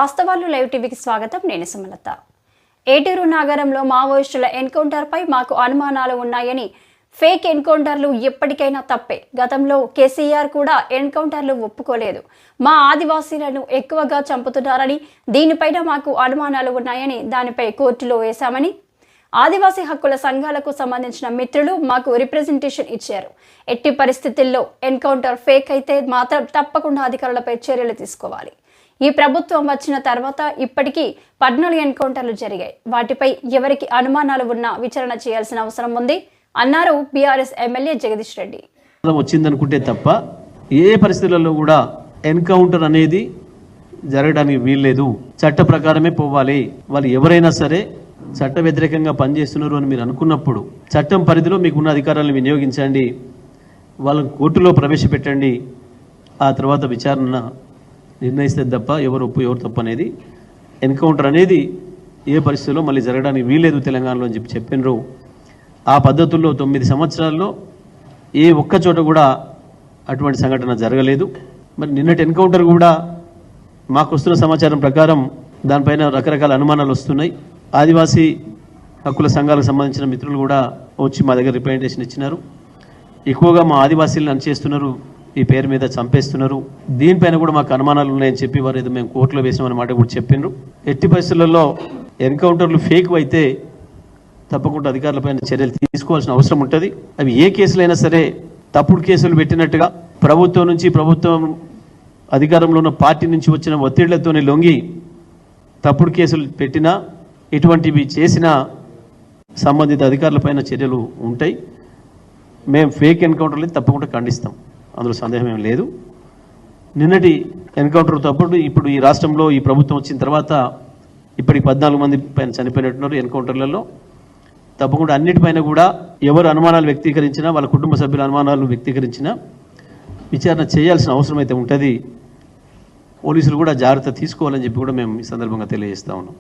వాస్తవాలు లైవ్ టీవీకి స్వాగతం. నేను సుమలత. ఏటూరు నగరంలో మావోయిస్టుల ఎన్కౌంటర్పై మాకు అనుమానాలు ఉన్నాయని ఫేక్ ఎన్కౌంటర్లు ఎప్పటికైనా తప్పే. గతంలో కేసీఆర్ కూడా ఎన్కౌంటర్లు ఒప్పుకోలేదు. మా ఆదివాసీలను ఎక్కువగా చంపుతున్నారని, దీనిపైన మాకు అనుమానాలు ఉన్నాయని దానిపై కోర్టులో వేశామని ఆదివాసీ హక్కుల సంఘాలకు సంబంధించిన మిత్రులు మాకు రిప్రజెంటేషన్ ఇచ్చారు. ఎట్టి పరిస్థితుల్లో ఎన్కౌంటర్ ఫేక్ అయితే మాత్రం తప్పకుండా అధికారులపై చర్యలు తీసుకోవాలి. ఈ ప్రభుత్వం వచ్చిన తర్వాత ఇప్పటికీ 14 ఎన్కౌంటర్లు జరిగాయి. వాటిపై ఎవరికి అనుమానాలు ఉన్నా విచారణ చేయాల్సిన అవసరం ఉంది అన్నారు బీఆర్ఎస్ ఎమ్మెల్యే జగదీష్ రెడ్డి. వచ్చిందనుకుంటే తప్ప ఏ పరిస్థితులలో కూడా ఎన్కౌంటర్ అనేది జరగడానికి వీల్లేదు. చట్ట ప్రకారమే పోవాలి. వాళ్ళు ఎవరైనా సరే చట్ట వ్యతిరేకంగా పనిచేస్తున్నారు అని మీరు అనుకున్నప్పుడు చట్టం పరిధిలో మీకున్న అధికారాలను వినియోగించండి, వాళ్ళని కోర్టులో ప్రవేశపెట్టండి. ఆ తర్వాత విచారణ నిర్ణయిస్తే తప్ప ఎవరు ఒప్పు ఎవరు తప్పు అనేది ఎన్కౌంటర్ అనేది ఏ పరిస్థితుల్లో మళ్ళీ జరగడానికి వీల్లేదు తెలంగాణలో అని చెప్పినారు. ఆ పద్ధతుల్లో 9 సంవత్సరాల్లో ఏ ఒక్క చోట కూడా అటువంటి సంఘటన జరగలేదు. మరి నిన్నటి ఎన్కౌంటర్ కూడా మాకు వస్తున్న సమాచారం ప్రకారం దానిపైన రకరకాల అనుమానాలు వస్తున్నాయి. ఆదివాసీ హక్కుల సంఘాలకు సంబంధించిన మిత్రులు కూడా వచ్చి మా దగ్గర రిప్రజెంటేషన్ ఇచ్చినారు. ఎక్కువగా మా ఆదివాసీలను అణచేస్తున్నారు, ఈ పేరు మీద చంపేస్తున్నారు, దీనిపైన కూడా మాకు అనుమానాలు ఉన్నాయని చెప్పి వారు ఏదో మేము కోర్టులో వేసామన్న మాట కూడా చెప్పినారు. ఎట్టి పరిస్థితులలో ఎన్కౌంటర్లు ఫేక్ అయితే తప్పకుండా అధికారులపైన చర్యలు తీసుకోవాల్సిన అవసరం ఉంటుంది. అవి ఏ కేసులైనా సరే తప్పుడు కేసులు పెట్టినట్టుగా ప్రభుత్వం అధికారంలో ఉన్న పార్టీ నుంచి వచ్చిన ఒత్తిళ్లతోనే లొంగి తప్పుడు కేసులు పెట్టినా ఇటువంటివి చేసినా సంబంధిత అధికారులపైన చర్యలు ఉంటాయి. మేము ఫేక్ ఎన్కౌంటర్లు తప్పకుండా ఖండిస్తాం, అందులో సందేహం ఏం లేదు. నిన్నటి ఎన్కౌంటర్ తప్పుడు ఇప్పుడు ఈ రాష్ట్రంలో ఈ ప్రభుత్వం వచ్చిన తర్వాత ఇప్పటికి 14 మంది పైన చనిపోయినట్టున్నారు ఎన్కౌంటర్లలో. తప్పకుండా అన్నిటిపైన కూడా ఎవరు అనుమానాలు వ్యక్తీకరించినా, వాళ్ళ కుటుంబ సభ్యుల అనుమానాలు వ్యక్తీకరించినా విచారణ చేయాల్సిన అవసరం అయితే ఉంటుంది. పోలీసులు కూడా జాగ్రత్త తీసుకోవాలని చెప్పి కూడా మేము ఈ సందర్భంగా తెలియజేస్తా ఉన్నాం.